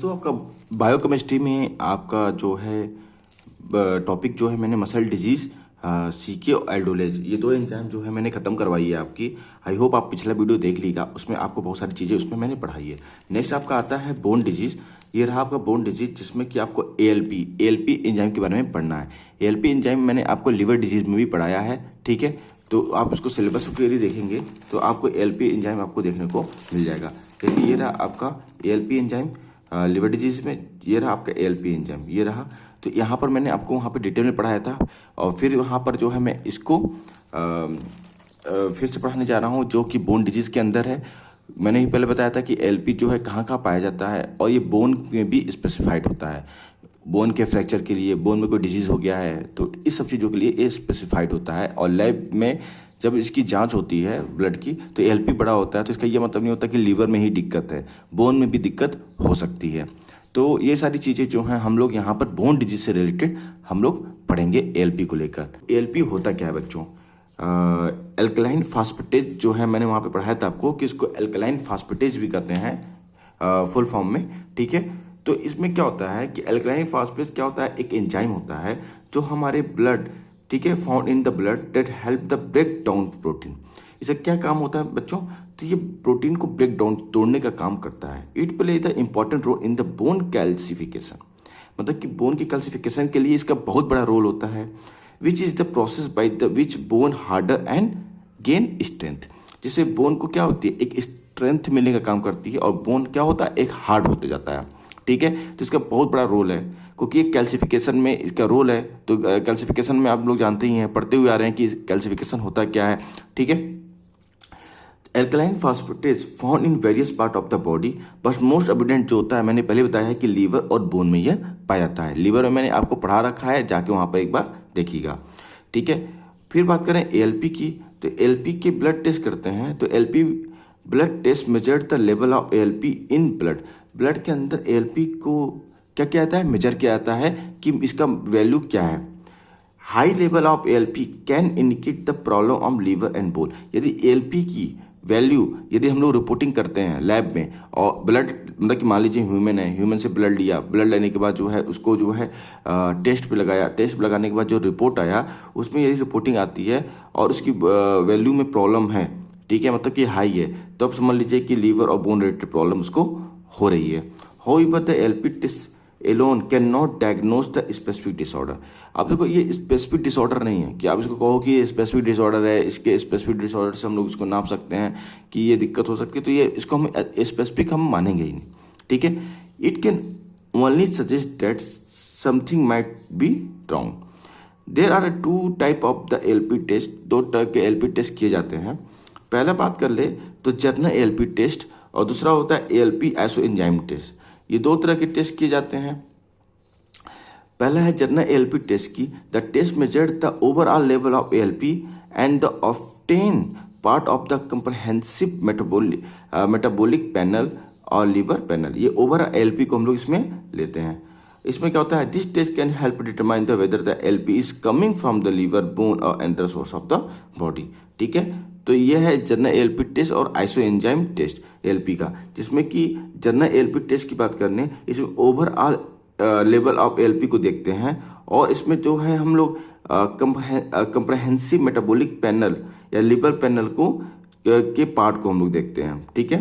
तो आपका बायोकेमिस्ट्री में आपका जो है टॉपिक जो है मैंने मसल डिजीज सीके और एल्डोलेज ये दो एंजाइम जो है मैंने ख़त्म करवाई है आपकी। आई होप आप पिछला वीडियो देख लीजिएगा, उसमें आपको बहुत सारी चीज़ें उसमें मैंने पढ़ाई है। नेक्स्ट आपका आता है बोन डिजीज। ये रहा आपका बोन डिजीज जिसमें कि आपको एएलपी एंजाइम के बारे में पढ़ना है। एएलपी एंजाइम मैंने आपको लिवर डिजीज में भी पढ़ाया है, ठीक है। तो आप इसको सिलेबस क्लियरली देखेंगे तो आपको एएलपी एंजाइम आपको देखने को मिल जाएगा। देखिए ये रहा आपका एएलपी एंजाइम लिवर डिजीज में, ये रहा आपका एएलपी एंजाइम, ये रहा। तो यहाँ पर मैंने आपको वहाँ पे डिटेल में पढ़ाया था और फिर वहाँ पर जो है मैं इसको फिर से पढ़ाने जा रहा हूँ जो कि बोन डिजीज के अंदर है। मैंने ही पहले बताया था कि एएलपी जो है कहाँ कहाँ पाया जाता है और ये बोन में भी स्पेसिफाइड होता है। बोन के फ्रैक्चर के लिए, बोन में कोई डिजीज हो गया है तो इस सब चीज़ों के लिए ये स्पेसिफाइड होता है। और लैब में जब इसकी जांच होती है ब्लड की तो एएलपी बड़ा होता है, तो इसका ये मतलब नहीं होता कि लीवर में ही दिक्कत है, बोन में भी दिक्कत हो सकती है। तो ये सारी चीज़ें जो हैं हम लोग यहाँ पर बोन डिजीज से रिलेटेड हम लोग पढ़ेंगे एएलपी को लेकर। एएलपी होता क्या है बच्चों? एल्कलाइन फास्फेटेज जो है मैंने वहाँ पे पढ़ाया था आपको कि इसको एल्कलाइन फास्फेटेज भी कहते हैं फुल फॉर्म में, ठीक है। तो इसमें क्या होता है कि एल्कलाइन फास्फेटेज क्या होता है, एक एंजाइम होता है जो हमारे ब्लड, ठीक है, found in the blood that help the break down protein. इसका क्या काम होता है बच्चों? तो ये प्रोटीन को ब्रेक डाउन तोड़ने का काम करता है। It play the important role in the bone calcification, मतलब कि बोन की कैल्सिफिकेशन के लिए इसका बहुत बड़ा रोल होता है। Which is the process by the which bone harder and gain strength, जिससे बोन को क्या होती है, एक स्ट्रेंथ मिलने का काम करती है और बोन क्या होता है, एक हार्ड होते जाता है, ठीक है। तो इसका बहुत बड़ा रोल है क्योंकि कैल्सिफिकेशन में इसका रोल है। तो कैल्सिफिकेशन में आप लोग जानते ही हैं, पढ़ते हुए आ रहे हैं कि कैल्सिफिकेशन होता क्या है, ठीक है। Alkaline phosphatase found in various part of the body, but most evident जो होता है मैंने पहले बताया है कि लीवर और बोन में यह पाया जाता है। लीवर में मैंने आपको पढ़ा रखा है, जाके वहाँ पर एक बार देखिएगा, ठीक है। फिर बात करें एएलपी की, तो एएलपी के ब्लड टेस्ट करते हैं। तो ALP blood test measured the level of ALP in blood. Blood के अंदर एएलपी को क्या किया जाता है, मेजर किया जाता है कि इसका वैल्यू क्या है। High level of ALP can indicate the problem of liver and bone. यदि एएलपी की वैल्यू यदि हम लोग रिपोर्टिंग करते हैं लैब में और ब्लड, मतलब कि मान लीजिए ह्यूमन है, ह्यूमन से ब्लड लिया, ब्लड लेने के बाद जो है उसको जो है टेस्ट पे लगाया, टेस्ट पे लगाने के बाद जो रिपोर्ट आया उसमें यदि रिपोर्टिंग आती है और उसकी वैल्यू में प्रॉब्लम है, ठीक है, मतलब कि हाई है, तो आप समझ लीजिए कि लीवर और बोन रिलेटेड प्रॉब्लम उसको हो रही है। However the ALP test alone can not diagnose the specific disorder. अब देखो ये स्पेसिफिक डिसऑर्डर नहीं है कि आप इसको कहो कि ये स्पेसिफिक डिसऑर्डर है, इसके स्पेसिफिक डिसऑर्डर से हम लोग इसको नाप सकते हैं कि ये दिक्कत हो सकती है, तो ये इसको हम स्पेसिफिक हम मानेंगे ही नहीं, ठीक है। It can only suggest that something might be wrong. There are two type of the ALP test, दो टाइप के एएलपी टेस्ट किए जाते हैं। पहला बात कर ले तो जर्नल एएलपी टेस्ट और दूसरा होता है एएलपी आइसो एंजाइम टेस्ट। ये दो तरह के टेस्ट किए जाते हैं। पहला है जर्नल एएलपी टेस्ट की, the test measured the overall level of ALP and the obtain part of the comprehensive metabolic panel और लिवर पैनल। ये ओवरऑल एएलपी को हम लोग इसमें लेते हैं। इसमें क्या होता है, this test can help determine the whether the ALP is coming from the liver, bone और other source of the body, ठीक है। तो ये है जर्नल एएलपी टेस्ट और आइसो एंजाइम टेस्ट एएलपी का, जिसमें कि जर्नल एएलपी टेस्ट की बात करने इसमें ओवरऑल लेवल ऑफ एएलपी को देखते हैं और इसमें जो है हम लोग कंप्रहेंसिव मेटाबॉलिक पैनल या लिवर पैनल को के पार्ट को हम लोग देखते हैं, ठीक है।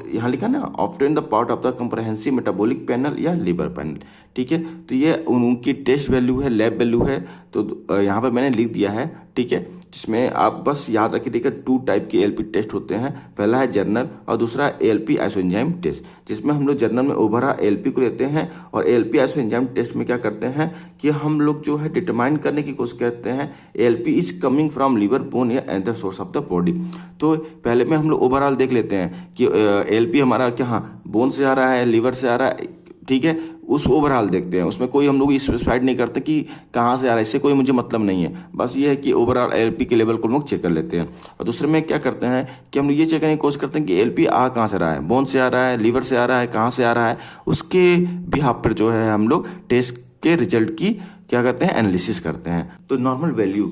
यहाँ लिखा ना, often the part of the comprehensive metabolic panel या लिवर पैनल, ठीक है। तो ये उनकी टेस्ट वैल्यू है, लैब वैल्यू है, तो यहाँ पर मैंने लिख दिया है, ठीक है। जिसमें आप बस याद रखिए, देखिए टू टाइप के एएलपी टेस्ट होते हैं। पहला है जर्नल और दूसरा एएलपी आइसो एंजाइम टेस्ट, जिसमें हम लोग जर्नल में ओवरऑल एएलपी को लेते हैं और एएलपी आइसो एंजाइम टेस्ट में क्या करते हैं कि हम लोग जो है डिटरमाइन करने की कोशिश करते हैं ALP is coming from liver, bone या other source of the body. तो पहले में हम लोग ओवरऑल देख लेते हैं कि एएलपी हमारा क्या बोन से आ रहा है, लिवर से आ रहा है, ठीक है। उस ओवरऑल देखते हैं, उसमें कोई हम लोग स्पेसिफाइड नहीं करते कि कहाँ से आ रहा है, इससे कोई मुझे मतलब नहीं है। बस ये है कि ओवरऑल एएलपी के लेवल को हम लोग चेक कर लेते हैं। और दूसरे में क्या करते हैं कि हम लोग ये चेक करने की कोशिश करते हैं कि एएलपी आ कहाँ से रहा है, बोन से आ रहा है, लिवर से आ रहा है, कहाँ से आ रहा है, उसके बिहाफ पर जो है हम लोग टेस्ट के रिजल्ट की क्या करते हैं, एनालिसिस करते हैं। तो नॉर्मल वैल्यू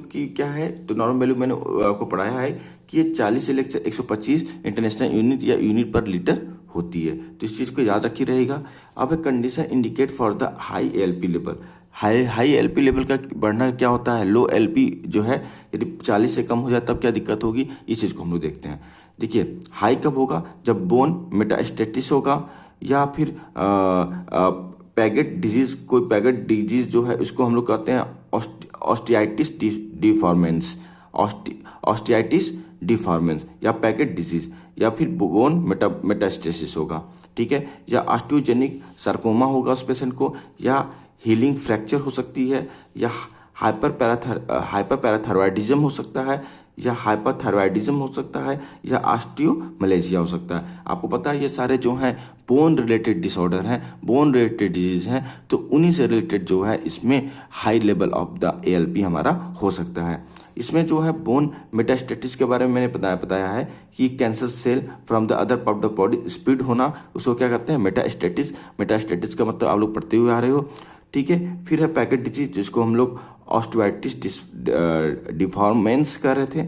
की क्या है, तो नॉर्मल वैल्यू मैंने आपको पढ़ाया है कि ये 40 से लेकर 125 इंटरनेशनल यूनिट या यूनिट पर लीटर होती है। तो इस चीज़ को याद रखी रहेगा। अब a condition indicate for the high LP level. High LP level का बढ़ना क्या होता है, लो एलपी जो है यदि 40 से कम हो जाए तब क्या दिक्कत होगी, इस चीज़ को हम लोग देखते हैं। देखिए हाई कब होगा, जब बोन मेटास्टेटिस होगा या फिर पैगेट डिजीज, कोई पैगेट डिजीज जो है उसको हम लोग कहते हैं ऑस्टियाइटिस डिफॉर्मेंस, ऑस्टियाइटिस डिफॉर्मेंस या पैगेट डिजीज, या फिर बोन मेटास्टेसिस होगा, ठीक है, या ऑस्टियोजेनिक सार्कोमा होगा उस पेशेंट को, या हीलिंग फ्रैक्चर हो सकती है, या हाइपर पैराथायरॉयडिज्म हो सकता है, या हाइपरथायरॉयडिज्म हो सकता है, या ऑस्टियोमलेशिया हो सकता है। आपको पता है ये सारे जो हैं बोन रिलेटेड डिसऑर्डर हैं, बोन रिलेटेड डिजीज हैं, तो उन्हीं से रिलेटेड जो है इसमें high level of the ALP हमारा हो सकता है। इसमें जो है बोन मेटास्टेटिस के बारे में मैंने बताया है कि cancer cell from the other part of the body split होना, उसको क्या कहते हैं, मेटास्टेटिस। मेटास्टेटिस का मतलब आप लोग पढ़ते हुए आ रहे हो, ठीक है। फिर है पैगेट डिजीज जिसको हम लोग ऑस्टियोइटिस डिफॉर्मेंस कर रहे थे।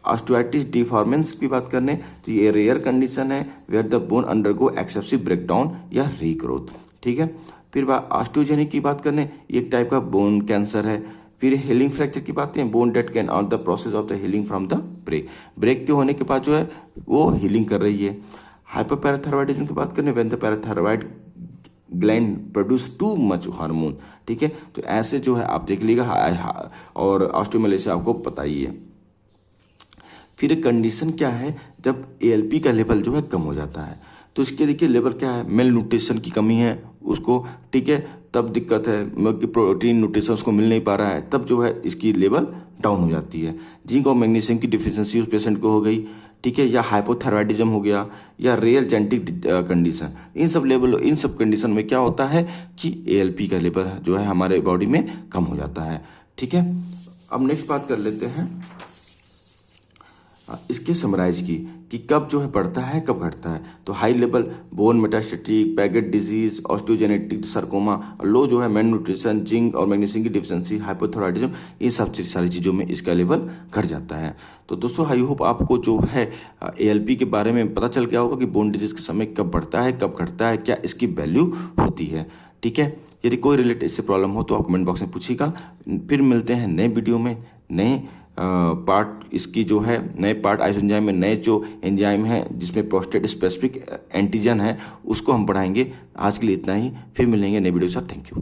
ऑस्टियोइटिस डिफॉर्मेंस की बात करने तो ये रेयर कंडीशन है where the bone undergo excessive breakdown या रीग्रोथ, ठीक है। फिर ऑस्टियोजेनिक की बात करने, एक टाइप का बोन कैंसर है। फिर हीलिंग फ्रैक्चर की बात करें, bone dead can on the process of the healing from the break के होने के बाद जो है वो हीलिंग कर रही है। हाइपर पैराथायरॉयडिज्म की बात करें, when the parathyroid gland produce too much hormone, ठीक है। तो ऐसे जो है आप देख लीजिएगा, और ऑस्टियोमलेशिया आपको पता ही है। फिर कंडीशन क्या है जब एएलपी का लेवल जो है कम हो जाता है, तो इसके देखिए लेवल क्या है, मेल न्यूट्रिशन की कमी है उसको, ठीक है, तब दिक्कत है, मतलब प्रोटीन न्यूट्रिशन उसको मिल नहीं पा रहा है, तब जो है इसकी लेवल डाउन हो जाती है। जिंक और मैग्नीशियम की डिफिशियंसी उस पेशेंट को हो गई, ठीक है, या हाइपोथायरॉयडिज्म हो गया, या रेयर जेनेटिक कंडीशन, इन सब कंडीशन में क्या होता है कि एएलपी का लेवल जो है हमारे बॉडी में कम हो जाता है, ठीक है। अब नेक्स्ट बात कर लेते हैं इसके समराइज की कि कब जो है बढ़ता है कब घटता है। तो high level bone metastatic, Paget disease, osteogenetic sarcoma, low जो है मेल न्यूट्रिशन, जिंक और मैग्नीशियम की डिफिशियंसी, हाइपोथायरॉयडिज्म, इन सब सारी चीज़ों में इसका लेवल घट जाता है। तो दोस्तों आई होप आपको जो है एएलपी के बारे में पता चल गया होगा कि बोन डिजीज के समय कब बढ़ता है कब घटता है, क्या इसकी वैल्यू होती है, ठीक है। यदि कोई रिलेटेड इससे प्रॉब्लम हो तो आप कमेंट बॉक्स में पूछिएगा। फिर मिलते हैं नए वीडियो में, नए पार्ट इसकी जो है, नए पार्ट आइसोएंजाइम में नए जो एंजाइम है जिसमें प्रोस्टेट स्पेसिफिक एंटीजन है उसको हम पढ़ाएंगे। आज के लिए इतना ही, फिर मिलेंगे नए वीडियो के साथ। Thank you.